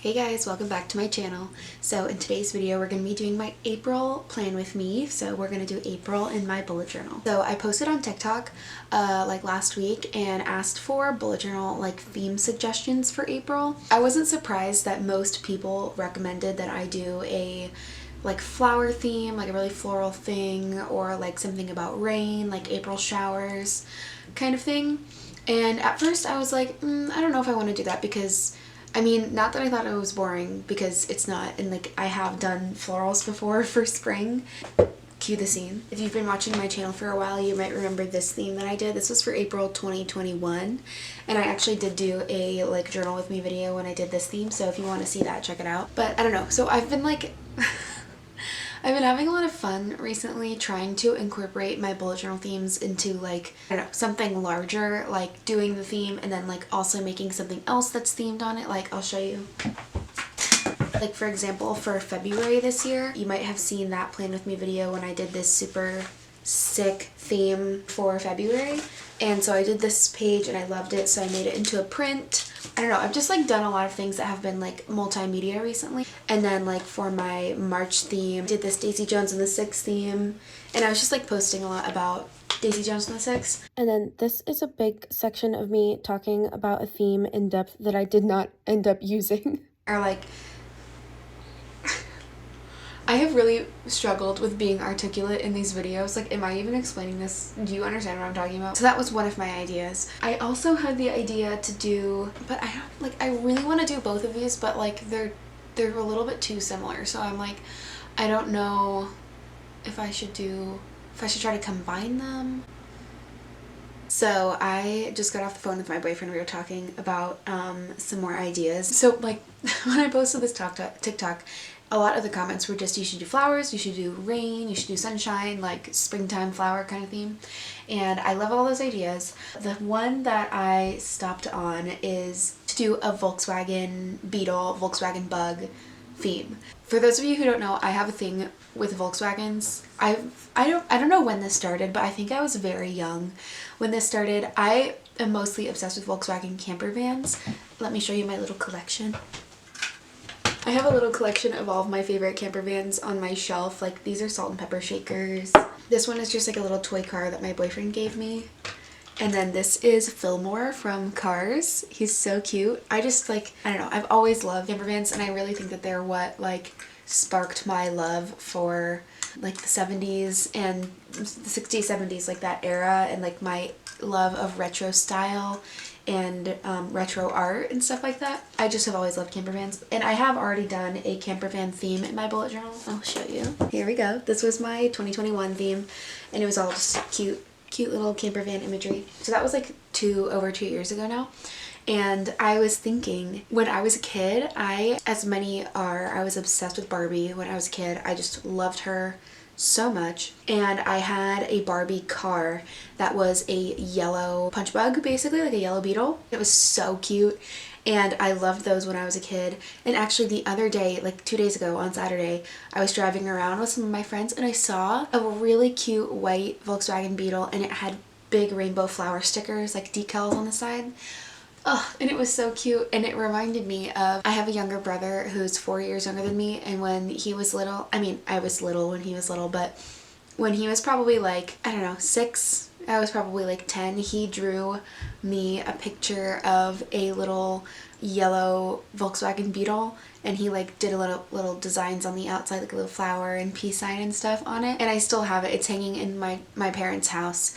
Hey guys, welcome back to my channel. So in today's video we're going to be doing my April plan with me. So we're going to do April in my bullet journal. So I posted on TikTok like last week and asked for bullet journal like theme suggestions for April. I wasn't surprised that most people recommended that I do a like flower theme, like a really floral thing, or like something about rain, like April showers kind of thing. And at first I was like, I don't know if I want to do that because I mean, not that I thought it was boring, because it's not, and like I have done florals before for spring. Cue the scene. If you've been watching my channel for a while, you might remember this theme that I did. This was for April 2021, and I actually did do a like journal with me video when I did this theme, so if you want to see that, check it out. But I don't know, so I've been like I've been having a lot of fun recently trying to incorporate my bullet journal themes into like, I don't know, something larger, like doing the theme and then like also making something else that's themed on it. Like I'll show you. Like for example, for February this year, you might have seen that plan with me video when I did this super sick theme for February. And so I did this page and I loved it, so I made it into a print. I don't know, I've just like done a lot of things that have been like multimedia recently. And then like for my March theme, I did this Daisy Jones and the Six theme, and I was just like posting a lot about Daisy Jones and the Six. And then this is a big section of me talking about a theme in depth that I did not end up using. Or like, I have really struggled with being articulate in these videos. Like, am I even explaining this? Do you understand what I'm talking about? So that was one of my ideas. I also had the idea to do, but I don't, like, I really want to do both of these, but like they're a little bit too similar. So I'm like, I don't know if I should try to combine them. So I just got off the phone with my boyfriend. We were talking about some more ideas. So like when I posted this TikTok, a lot of the comments were just, you should do flowers, you should do rain, you should do sunshine, like springtime flower kind of theme. And I love all those ideas. The one that I stopped on is to do a Volkswagen Beetle, Volkswagen Bug theme. For those of you who don't know, I have a thing with Volkswagens. I don't know when this started, but I think I was very young when this started. I am mostly obsessed with Volkswagen camper vans. Let me show you my little collection. I have a little collection of all of my favorite camper vans on my shelf. Like these are salt and pepper shakers. This one is just like a little toy car that my boyfriend gave me. And then this is Fillmore from Cars. He's so cute. I just like, I don't know, I've always loved camper vans, and I really think that they're what like sparked my love for like the 70s and the 60s, 70s, like that era, and like my love of retro style and retro art and stuff like that. I just have always loved camper vans, and I have already done a camper van theme in my bullet journal. I'll show you. Here we go. This was my 2021 theme, and it was all just cute little camper van imagery. So that was like over 2 years ago now. And I was thinking, when I was a kid, as many are, I was obsessed with Barbie when I was a kid. I just loved her so much. And I had a Barbie car that was a yellow punch bug, basically like a yellow beetle. It was so cute, and I loved those when I was a kid. And actually the other day, like 2 days ago on Saturday, I was driving around with some of my friends and I saw a really cute white Volkswagen Beetle, and it had big rainbow flower stickers, like decals on the side. Oh, and it was so cute, and it reminded me of, I have a younger brother who's 4 years younger than me, and when he was little, I mean, I was little when he was little, but when he was probably like, I don't know, 6, I was probably like 10, he drew me a picture of a little yellow Volkswagen Beetle, and he like did a little designs on the outside, like a little flower and peace sign and stuff on it, and I still have it. It's hanging in my parents' house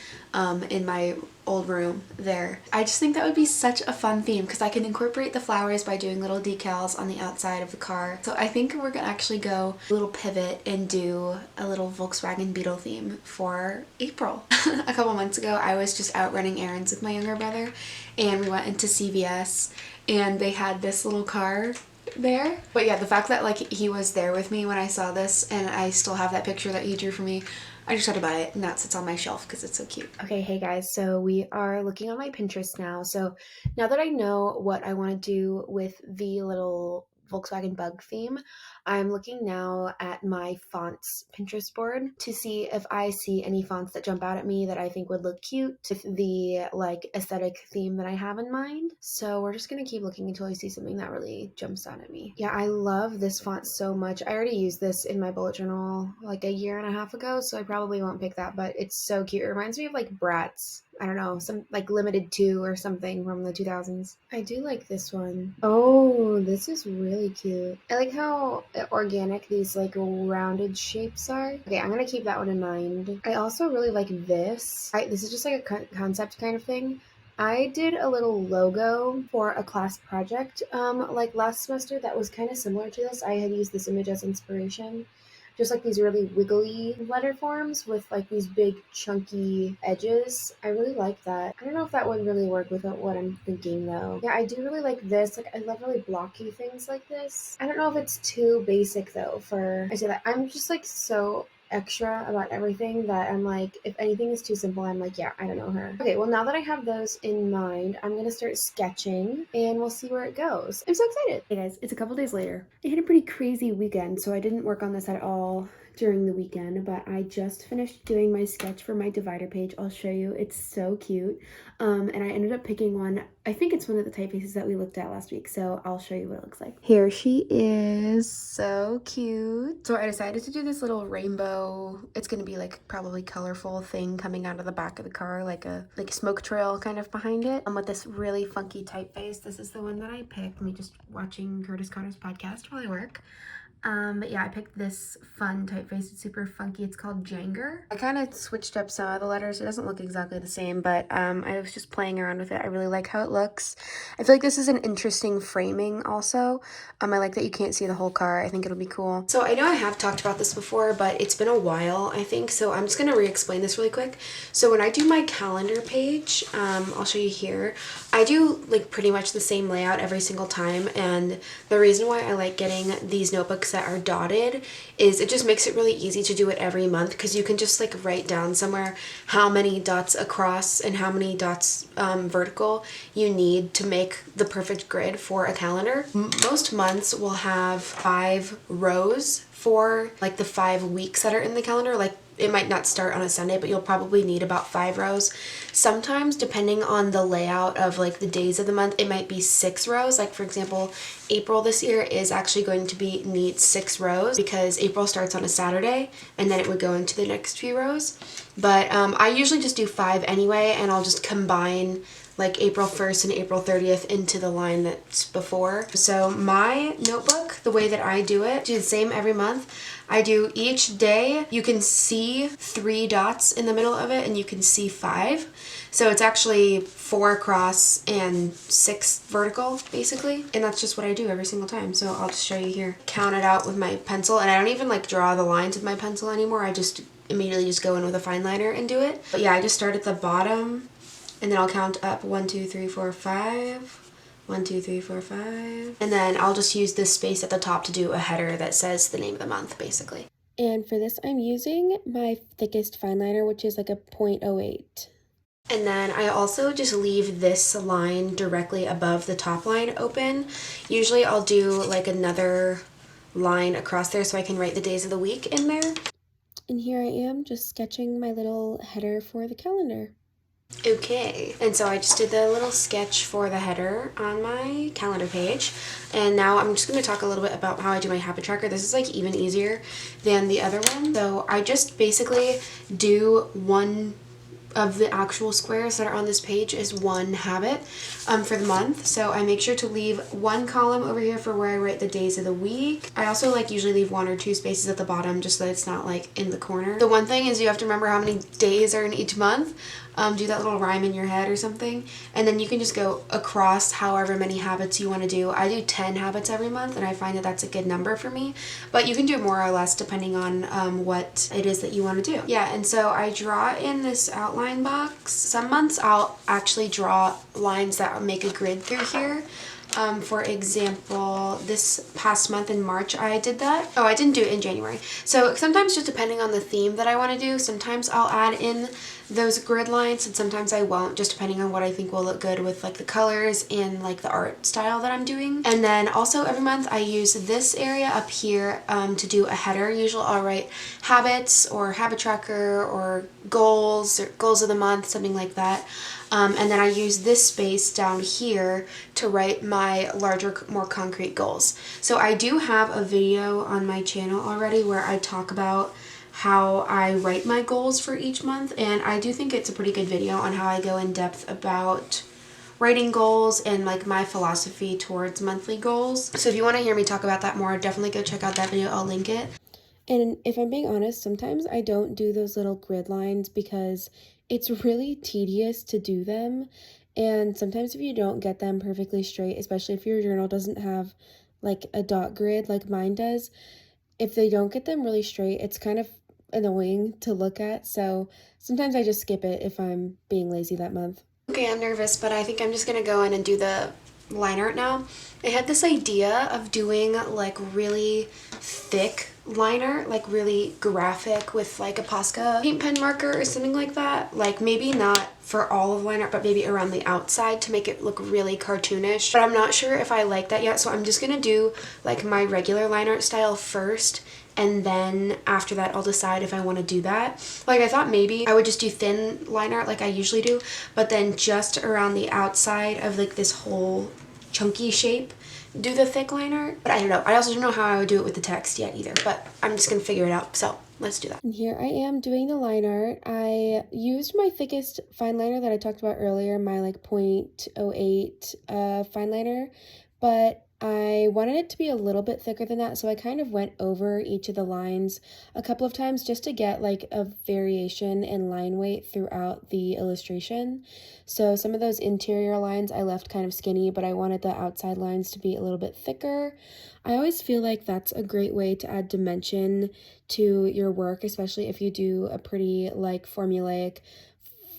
in my old room there. I just think that would be such a fun theme because I can incorporate the flowers by doing little decals on the outside of the car. So I think we're gonna actually go a little pivot and do a little Volkswagen Beetle theme for April. A couple months ago I was just out running errands with my younger brother, and we went into CVS and they had this little car there. But yeah, the fact that like he was there with me when I saw this, and I still have that picture that he drew for me, I just had to buy it, and that sits on my shelf because it's so cute. Okay, hey guys, so we are looking on my Pinterest now. So now that I know what I want to do with the little Volkswagen Bug theme. I'm looking now at my fonts Pinterest board to see if I see any fonts that jump out at me that I think would look cute with the like aesthetic theme that I have in mind. So we're just gonna keep looking until I see something that really jumps out at me. Yeah, I love this font so much. I already used this in my bullet journal like a year and a half ago, so I probably won't pick that, but it's so cute. It reminds me of like Bratz. I don't know, some like Limited 2 or something from the 2000s. I do like this one. Oh, this is really cute. I like how organic these like rounded shapes are. Okay, I'm gonna keep that one in mind. I also really like this. This is just like a concept kind of thing. I did a little logo for a class project like last semester that was kind of similar to this. I had used this image as inspiration. Just like these really wiggly letter forms with like these big chunky edges. I really like that. I don't know if that would really work with what I'm thinking though. Yeah, I do really like this. Like I love really blocky things like this. I don't know if it's too basic though I say that. I'm just like so extra about everything that I'm like, if anything is too simple, I'm like, yeah, I don't know her. Okay, well now that I have those in mind, I'm gonna start sketching and we'll see where it goes. I'm so excited. Hey guys, it's a couple days later. I had a pretty crazy weekend, so I didn't work on this at all during the weekend, but I just finished doing my sketch for my divider page. I'll show you. It's so cute. And I ended up picking one. I think it's one of the typefaces that we looked at last week, so I'll show you what it looks like. Here she is. So cute. So I decided to do this little rainbow, it's gonna be like probably colorful thing coming out of the back of the car, like a smoke trail kind of behind it. With this really funky typeface. This is the one that I picked. Me just watching Curtis Connor's podcast while I work. But yeah, I picked this fun typeface. It's super funky. It's called Janger. I kind of switched up some of the letters. It doesn't look exactly the same, but I was just playing around with it. I really like how it looks. I feel like this is an interesting framing also. I like that you can't see the whole car. I think it'll be cool. So I know I have talked about this before, but it's been a while, I think. So I'm just going to re-explain this really quick. So when I do my calendar page, I'll show you here. I do like pretty much the same layout every single time. And the reason why I like getting these notebooks that are dotted is it just makes it really easy to do it every month, because you can just like write down somewhere how many dots across and how many dots vertical you need to make the perfect grid for a calendar. Most months will have 5 rows for like the 5 weeks that are in the calendar. Like it might not start on a Sunday, but you'll probably need about 5 rows. Sometimes, depending on the layout of like the days of the month, it might be 6 rows. Like for example, April this year is actually going to need 6 rows because April starts on a Saturday and then it would go into the next few rows. But I usually just do 5 anyway, and I'll just combine like April 1st and April 30th into the line that's before. So my notebook, the way that I do it, do the same every month. I do each day, you can see 3 dots in the middle of it and you can see 5. So it's actually 4 across and 6 vertical, basically. And that's just what I do every single time. So I'll just show you here. Count it out with my pencil, and I don't even like draw the lines with my pencil anymore. I just immediately just go in with a fine liner and do it. But yeah, I just start at the bottom and then I'll count up 1, 2, 3, 4, 5. 1, 2, 3, 4, 5. And then I'll just use this space at the top to do a header that says the name of the month, basically. And for this, I'm using my thickest fine liner, which is like a 0.08. And then I also just leave this line directly above the top line open. Usually I'll do like another line across there so I can write the days of the week in there. And here I am just sketching my little header for the calendar. Okay, and so I just did the little sketch for the header on my calendar page, and now I'm just going to talk a little bit about how I do my habit tracker. This is like even easier than the other one. So I just basically do one of the actual squares that are on this page is one habit for the month. So I make sure to leave one column over here for where I write the days of the week. I also like usually leave 1 or 2 spaces at the bottom just so that it's not like in the corner. The one thing is you have to remember how many days are in each month. Do that little rhyme in your head or something, and then you can just go across however many habits you want to do. I do 10 habits every month, and I find that that's a good number for me, but you can do more or less depending on what it is that you want to do. Yeah, and so I draw in this outline box. Some months I'll actually draw lines that make a grid through here. For example, this past month in March I did that. Oh, I didn't do it in January. So sometimes just depending on the theme that I want to do, sometimes I'll add in those grid lines and sometimes I won't, just depending on what I think will look good with like the colors and like the art style that I'm doing. And then also every month I use this area up here to do a header. Usually I'll write habits or habit tracker or goals of the month, something like that. And then I use this space down here to write my larger, more concrete goals. So I do have a video on my channel already where I talk about how I write my goals for each month, and I do think it's a pretty good video on how I go in depth about writing goals and like my philosophy towards monthly goals. So if you want to hear me talk about that more, definitely go check out that video. I'll link it. And if I'm being honest, sometimes I don't do those little grid lines because it's really tedious to do them. And sometimes if you don't get them perfectly straight, especially if your journal doesn't have like a dot grid like mine does, if they don't get them really straight, it's kind of annoying to look at. So sometimes I just skip it if I'm being lazy that month. Okay, I'm nervous, but I think I'm just gonna go in and do the line art now. I had this idea of doing like really thick line art, like really graphic with like a Posca paint pen marker or something like that. Like maybe not for all of line art, but maybe around the outside to make it look really cartoonish. But I'm not sure if I like that yet, so I'm just gonna do like my regular line art style first, and then after that I'll decide if I want to do that. Like I thought maybe I would just do thin line art like I usually do, but then just around the outside of like this whole chunky shape do the thick line art. But I don't know. I also don't know how I would do it with the text yet either, but I'm just gonna figure it out. So let's do that. And here I am doing the line art. I used my thickest fine liner that I talked about earlier, my like 0.08 fine liner, but I wanted it to be a little bit thicker than that, so I kind of went over each of the lines a couple of times just to get like a variation in line weight throughout the illustration. So some of those interior lines I left kind of skinny, but I wanted the outside lines to be a little bit thicker. I always feel like that's a great way to add dimension to your work, especially if you do a pretty like formulaic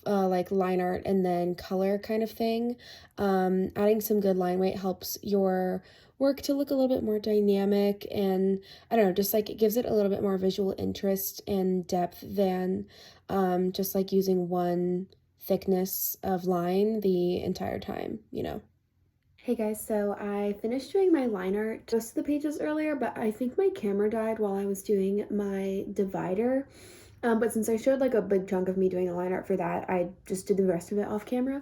like line art and then color kind of thing. Adding some good line weight helps your work to look a little bit more dynamic, and I don't know, just like it gives it a little bit more visual interest and depth than just like using one thickness of line the entire time, you know. Hey guys, so I finished doing my line art, most of the pages earlier, but I think my camera died while I was doing my divider. But since I showed like a big chunk of me doing the line art for that, I just did the rest of it off camera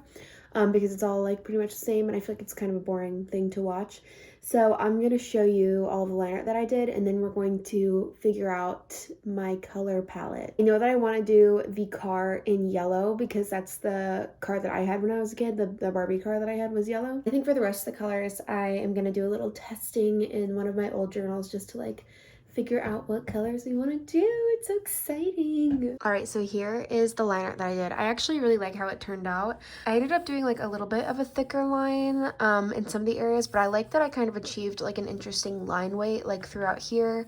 because it's all like pretty much the same and I feel like it's kind of a boring thing to watch. So I'm going to show you all the line art that I did, and then we're going to figure out my color palette. I know that I want to do the car in yellow because that's the car that I had when I was a kid. The Barbie car that I had was yellow. I think for the rest of the colors, I am going to do a little testing in one of my old journals just to like figure out what colors we want to do. It's so exciting. All right, so here is the line art that I did. I actually really like how it turned out. I ended up doing like a little bit of a thicker line in some of the areas, but I like that I kind of achieved like an interesting line weight like throughout here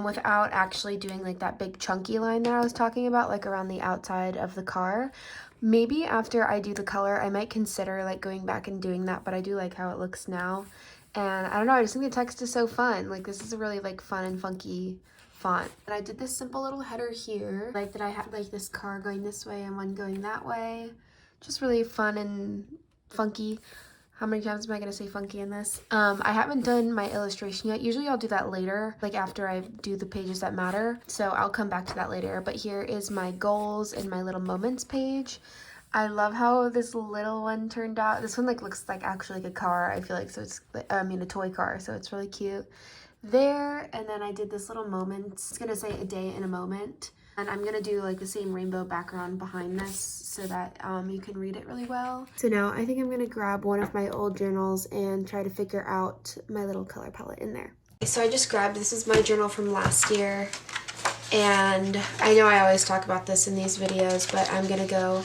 without actually doing like that big chunky line that I was talking about, like around the outside of the car. Maybe after I do the color, I might consider like going back and doing that, but I do like how it looks now. And I don't know, I just think the text is so fun. Like this is a really like fun and funky font. And I did this simple little header here, like that I had like this car going this way and one going that way. Just really fun and funky. How many times am I gonna say funky in this? I haven't done my illustration yet. Usually I'll do that later, like after I do the pages that matter. So I'll come back to that later. But here is my goals and my little moments page. I love how this little one turned out. This one like looks like actually like a car, I feel like, so it's, I mean a toy car, so it's really cute there. And then I did this little moment. It's gonna say a day in a moment, and I'm gonna do like the same rainbow background behind this so that you can read it really well. So now I think I'm gonna grab one of my old journals and try to figure out my little color palette in there. So I just grabbed, this is my journal from last year, and I know I always talk about this in these videos, but I'm gonna go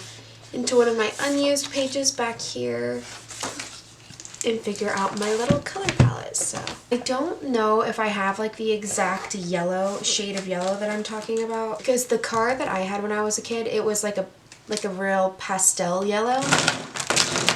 into one of my unused pages back here and figure out my little color palette. So I don't know if I have like the exact yellow shade of yellow that I'm talking about, because the car that I had when I was a kid, it was like a real pastel yellow.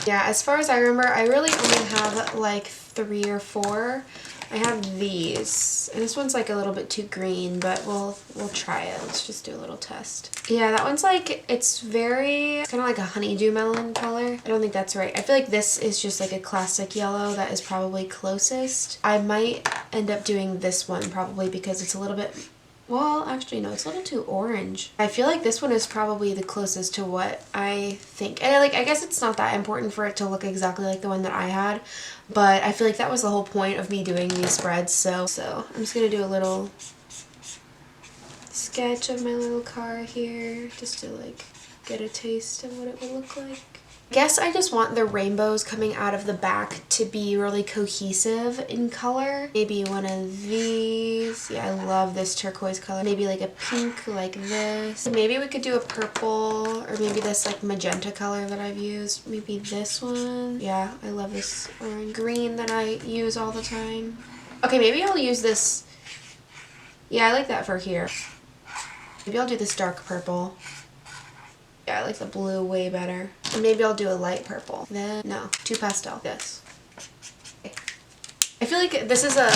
Yeah, as far as I remember, I really only have like 3 or 4. I have these, and this one's like a little bit too green, but we'll try it. Let's just do a little test. Yeah, that one's like, it's kind of like a honeydew melon color. I don't think that's right. I feel like this is just like a classic yellow that is probably closest. I might end up doing this one probably because it's a little bit, well, actually no, it's a little too orange. I feel like this one is probably the closest to what I think. And I guess it's not that important for it to look exactly like the one that I had, but I feel like that was the whole point of me doing these spreads. So I'm just gonna do a little sketch of my little car here just to like get a taste of what it would look like. I guess I just want the rainbows coming out of the back to be really cohesive in color. Maybe one of these. Yeah, I love this turquoise color. Maybe like a pink like this. Maybe we could do a purple, or maybe this like magenta color that I've used. Maybe this one. Yeah, I love this orange green that I use all the time. Okay, maybe I'll use this. Yeah, I like that for here. Maybe I'll do this dark purple. Yeah, I like the blue way better. And maybe I'll do a light purple. Then, no, too pastel. This. Okay. I feel like this is a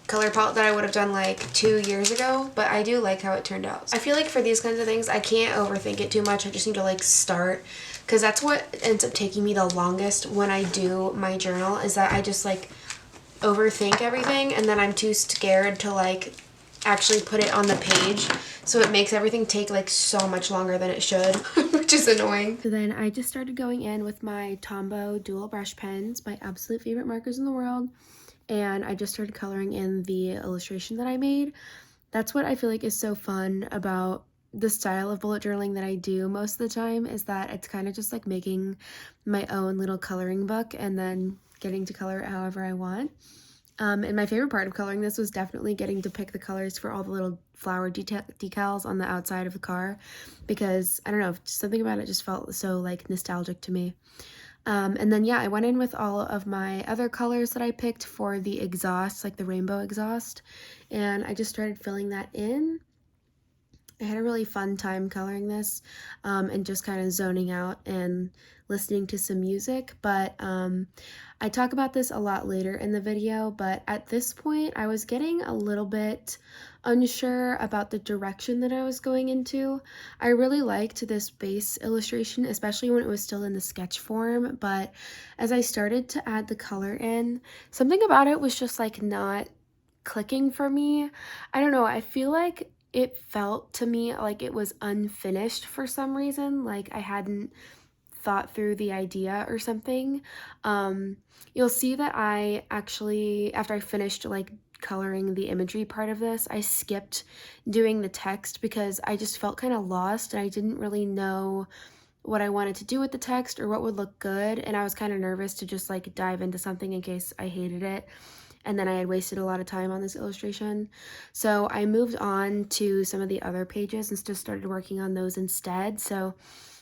color palette that I would have done like 2 years ago, but I do like how it turned out. I feel like for these kinds of things, I can't overthink it too much. I just need to like start, because that's what ends up taking me the longest when I do my journal, is that I just like overthink everything, and then I'm too scared to like actually put it on the page, so it makes everything take like so much longer than it should, which is annoying. So then I just started going in with my Tombow dual brush pens, my absolute favorite markers in the world, and I just started coloring in the illustration that I made. That's what I feel like is so fun about the style of bullet journaling that I do most of the time, is that it's kind of just like making my own little coloring book and then getting to color it however I want. And my favorite part of coloring this was definitely getting to pick the colors for all the little flower decals on the outside of the car, because I don't know, something about it just felt so like nostalgic to me. And then yeah, I went in with all of my other colors that I picked for the exhaust, like the rainbow exhaust, and I just started filling that in. I had a really fun time coloring this, and just kind of zoning out and listening to some music, but I talk about this a lot later in the video, but at this point I was getting a little bit unsure about the direction that I was going into. I really liked this base illustration, especially when it was still in the sketch form, but as I started to add the color in, something about it was just like not clicking for me. I don't know, I feel like it felt to me like it was unfinished for some reason, like I hadn't thought through the idea or something. You'll see that I actually, after I finished like coloring the imagery part of this, I skipped doing the text because I just felt kind of lost and I didn't really know what I wanted to do with the text or what would look good, and I was kind of nervous to just like dive into something in case I hated it and then I had wasted a lot of time on this illustration. So I moved on to some of the other pages and just started working on those instead. So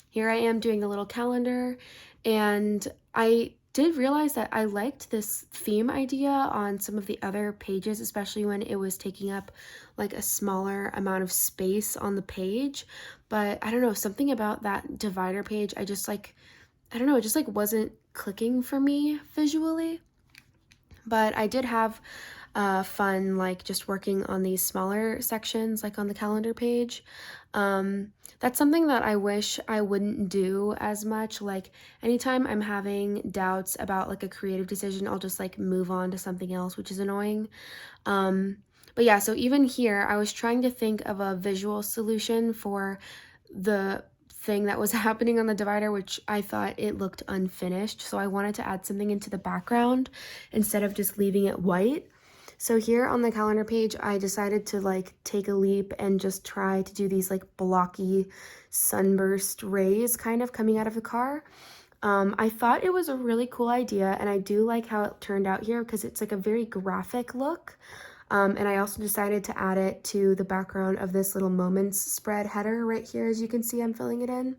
here I am doing the little calendar, and I did realize that I liked this theme idea on some of the other pages, especially when it was taking up like a smaller amount of space on the page. But I don't know, something about that divider page, I just like, I don't know, it just like wasn't clicking for me visually. But I did have fun like just working on these smaller sections like on the calendar page. That's something that I wish I wouldn't do as much. Like anytime I'm having doubts about like a creative decision, I'll just like move on to something else, which is annoying. But yeah, so even here I was trying to think of a visual solution for the thing that was happening on the divider, which I thought it looked unfinished, so I wanted to add something into the background instead of just leaving it white. So here on the calendar page, I decided to like take a leap and just try to do these like blocky sunburst rays kind of coming out of the car. I thought it was a really cool idea, and I do like how it turned out here because it's like a very graphic look. And I also decided to add it to the background of this little moments spread header right here. As you can see, I'm filling it in.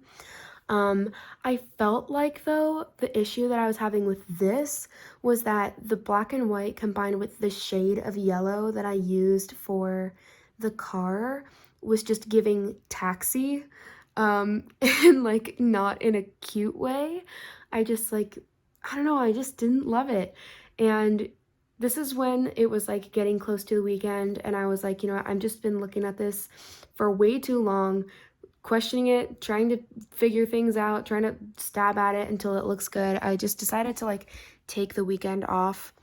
I felt like, though, the issue that I was having with this was that the black and white combined with the shade of yellow that I used for the car was just giving taxi, and like not in a cute way. I just like I don't know, I just didn't love it. And this is when it was like getting close to the weekend, and I was like, you know what, I've just been looking at this for way too long, questioning it, trying to figure things out, trying to stab at it until it looks good. I just decided to like take the weekend off.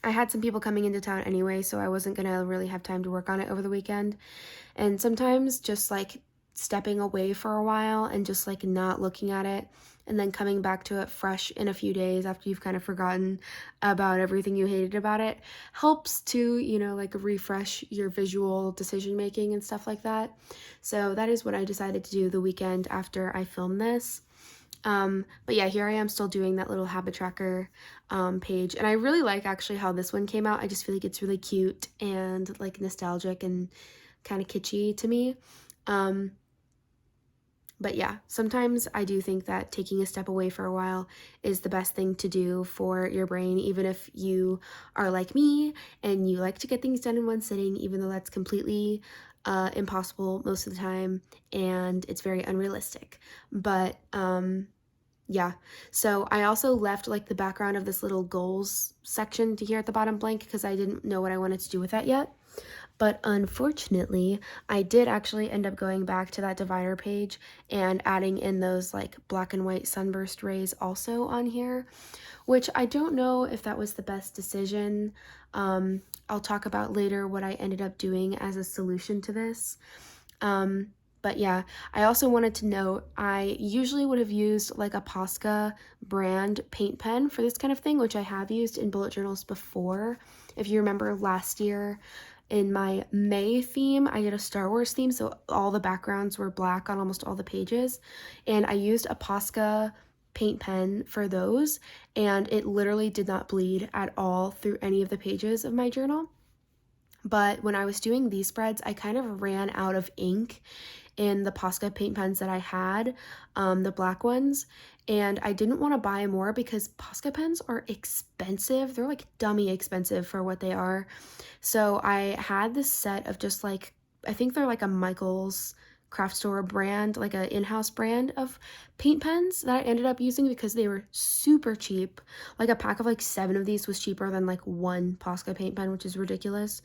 I had some people coming into town anyway, so I wasn't gonna really have time to work on it over the weekend. And sometimes just like stepping away for a while and just like not looking at it and then coming back to it fresh in a few days after you've kind of forgotten about everything you hated about it helps to, you know, like refresh your visual decision making and stuff like that. So that is what I decided to do the weekend after I filmed this. But yeah, here I am still doing that little habit tracker page, and I really like actually how this one came out. I just feel like it's really cute and like nostalgic and kind of kitschy to me. But yeah, sometimes I do think that taking a step away for a while is the best thing to do for your brain, even if you are like me and you like to get things done in one sitting, even though that's completely impossible most of the time and it's very unrealistic. But yeah, so I also left like the background of this little goals section to here at the bottom blank because I didn't know what I wanted to do with that yet. But unfortunately, I did actually end up going back to that divider page and adding in those like black and white sunburst rays also on here, which I don't know if that was the best decision. I'll talk about later what I ended up doing as a solution to this. But yeah, I also wanted to note I usually would have used like a Posca brand paint pen for this kind of thing, which I have used in bullet journals before. If you remember last year in my May theme, I did a Star Wars theme, so all the backgrounds were black on almost all the pages, and I used a Posca paint pen for those, and it literally did not bleed at all through any of the pages of my journal. But when I was doing these spreads, I kind of ran out of ink in the Posca paint pens that I had, the black ones, and I didn't want to buy more because Posca pens are expensive. They're like dummy expensive for what they are. So I had this set of just like, I think they're like a Michael's craft store brand, like a in-house brand of paint pens that I ended up using because they were super cheap. Like a pack of like 7 of these was cheaper than like one Posca paint pen, which is ridiculous.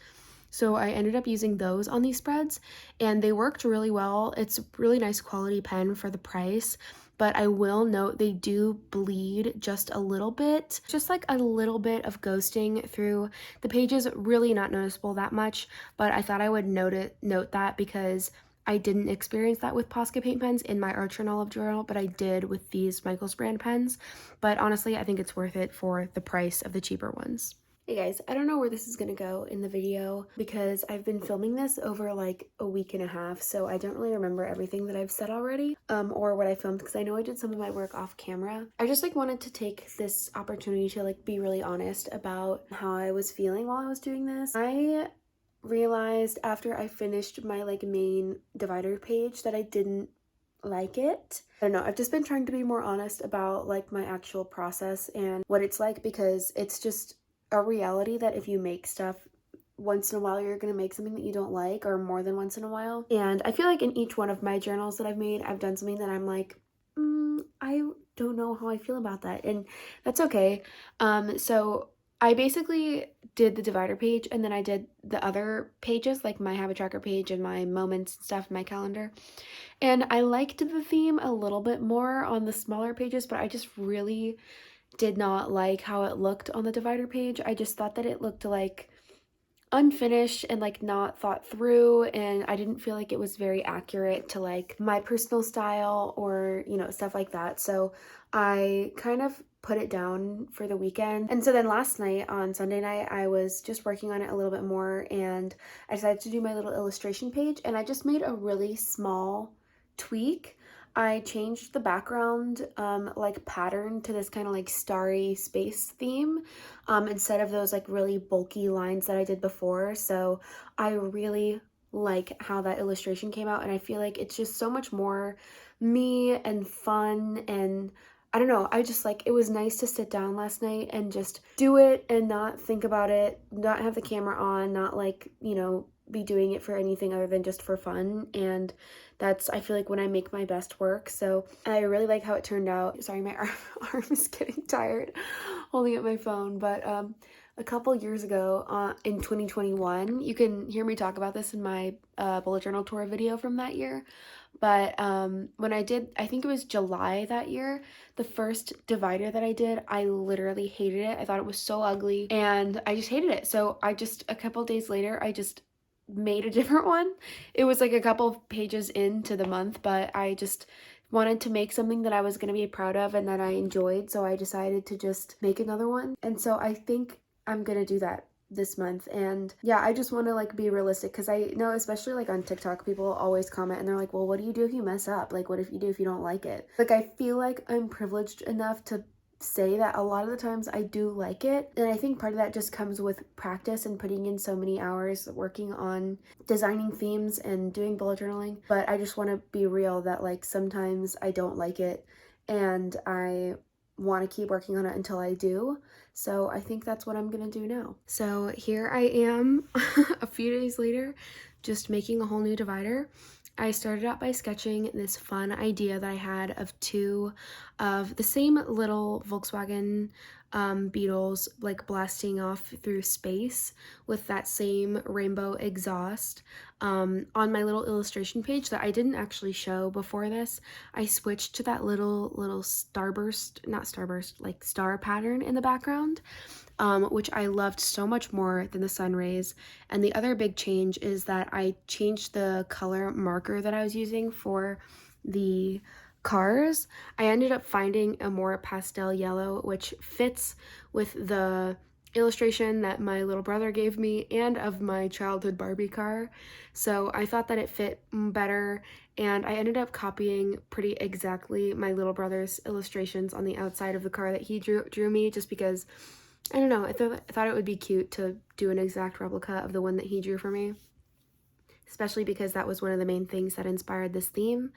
So I ended up using those on these spreads and they worked really well. It's a really nice quality pen for the price, but I will note they do bleed just a little bit, just like a little bit of ghosting through the pages, really not noticeable that much, but I thought I would note that because I didn't experience that with Posca paint pens in my art journal of journal, but I did with these Michaels brand pens. But honestly, I think it's worth it for the price of the cheaper ones. Hey guys, I don't know where this is gonna go in the video because I've been filming this over like a week and a half, so I don't really remember everything that I've said already, or what I filmed, because I know I did some of my work off camera. I just like wanted to take this opportunity to like be really honest about how I was feeling while I was doing this. I realized after I finished my like main divider page that I didn't like it. I don't know, I've just been trying to be more honest about like my actual process and what it's like, because it's just a reality that if you make stuff once in a while, you're gonna make something that you don't like, or more than once in a while. And I feel like in each one of my journals that I've made, I've done something that I'm like, I don't know how I feel about that, and that's okay. So I basically did the divider page, and then I did the other pages, like my habit tracker page and my moments and stuff, my calendar. And I liked the theme a little bit more on the smaller pages, but I just really did not like how it looked on the divider page. I just thought that it looked like unfinished and like not thought through, and I didn't feel like it was very accurate to like my personal style or, you know, stuff like that. So I kind of put it down for the weekend. And so then last night, on Sunday night, I was just working on it a little bit more, and I decided to do my little illustration page, and I just made a really small tweak. I changed the background like pattern to this kind of like starry space theme, instead of those like really bulky lines that I did before. So I really like how that illustration came out, and I feel like it's just so much more me and fun, and I don't know, I just like, it was nice to sit down last night and just do it and not think about it, not have the camera on, not like, you know, be doing it for anything other than just for fun, and that's, I feel like, when I make my best work. So I really like how it turned out. Sorry, my arm is getting tired holding up my phone, but a couple years ago in 2021, you can hear me talk about this in my bullet journal tour video from that year, but when I did, I think it was July that year, the first divider that I did, I literally hated it. I thought it was so ugly and I just hated it. So I just, a couple days later, I just made a different one. It was like a couple of pages into the month, but I just wanted to make something that I was going to be proud of and that I enjoyed, so I decided to just make another one. And so I think I'm gonna do that this month. And yeah, I just want to like be realistic, because I know, especially like on TikTok, people always comment and they're like, well, what do you do if you mess up? Like, what if you do if you don't like it? Like, I feel like I'm privileged enough to say that a lot of the times I do like it, and I think part of that just comes with practice and putting in so many hours working on designing themes and doing bullet journaling. But I just want to be real that like sometimes I don't like it and I want to keep working on it until I do. So I think that's what I'm gonna do now. So here I am a few days later, just making a whole new divider. I started out by sketching this fun idea that I had of two of the same little Volkswagen Beetles, like blasting off through space with that same rainbow exhaust. On my little illustration page that I didn't actually show before this, I switched to that little starburst, not starburst, like star pattern in the background. Which I loved so much more than the sun rays. And the other big change is that I changed the color marker that I was using for the cars. I ended up finding a more pastel yellow, which fits with the illustration that my little brother gave me and of my childhood Barbie car. So I thought that it fit better, and I ended up copying pretty exactly my little brother's illustrations on the outside of the car that he drew me, just because I don't know, I thought it would be cute to do an exact replica of the one that he drew for me, especially because that was one of the main things that inspired this theme.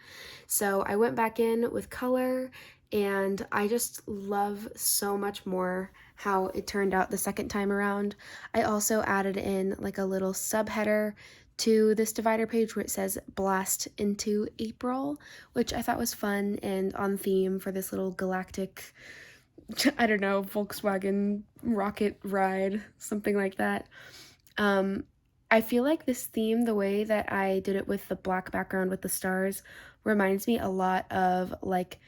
So I went back in with color, and I just love so much more how it turned out the second time around. I also added in like a little subheader to this divider page where it says blast into April, which I thought was fun and on theme for this little galactic, I don't know, Volkswagen rocket ride, something like that. I feel like this theme, the way that I did it with the black background with the stars, reminds me a lot of like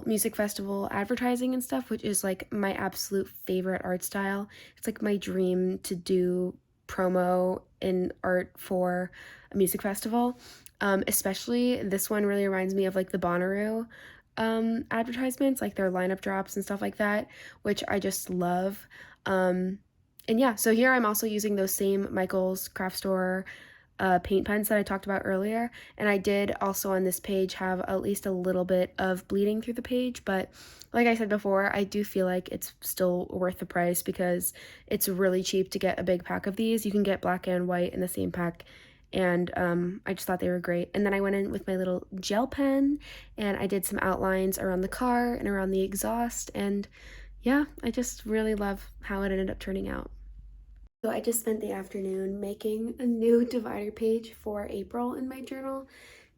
music festival advertising and stuff, which is like my absolute favorite art style. It's like my dream to do promo in art for a music festival. Especially this one really reminds me of like the Bonnaroo advertisements, like their lineup drops and stuff like that, which I just love. And yeah, so here I'm also using those same Michael's craft store paint pens that I talked about earlier, and I did also on this page have at least a little bit of bleeding through the page, but like I said before, I do feel like it's still worth the price because it's really cheap to get a big pack of these. You can get black and white in the same pack, and I just thought they were great. And then I went in with my little gel pen and I did some outlines around the car and around the exhaust, and yeah, I just really love how it ended up turning out. So I just spent the afternoon making a new divider page for April in my journal,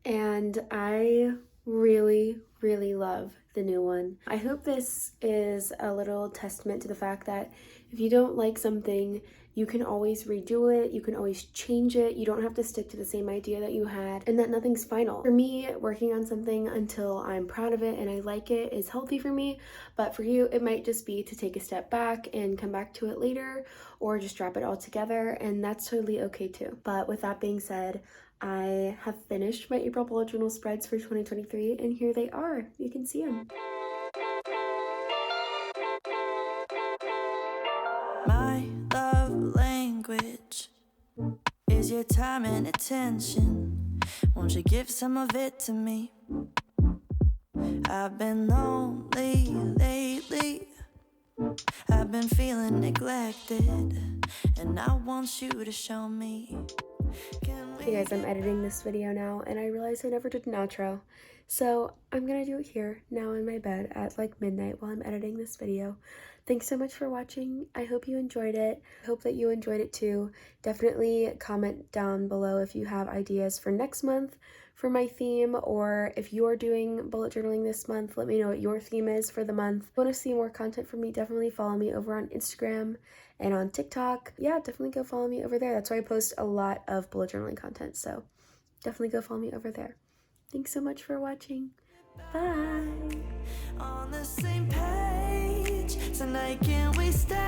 and I really, really love the new one. I hope this is a little testament to the fact that if you don't like something, you can always redo it, you can always change it, you don't have to stick to the same idea that you had, and that nothing's final. For me, working on something until I'm proud of it and I like it is healthy for me, but for you, it might just be to take a step back and come back to it later, or just drop it all together, and that's totally okay too. But with that being said, I have finished my April bullet journal spreads for 2023, and here they are. You can see them. My love language is your time and attention. Won't you give some of it to me? I've been lonely lately. I've been feeling neglected, and I want you to show me. Hey guys, I'm editing this video now, and I realized I never did an outro. So I'm gonna do it here, now in my bed at like midnight while I'm editing this video. Thanks so much for watching. I hope you enjoyed it. I hope that you enjoyed it too. Definitely comment down below if you have ideas for next month for my theme, or if you're doing bullet journaling this month, let me know what your theme is for the month. If you want to see more content from me, definitely follow me over on Instagram and on TikTok. Yeah, definitely go follow me over there. That's where I post a lot of bullet journaling content, so definitely go follow me over there. Thanks so much for watching. Bye! On the same page tonight, can we stay?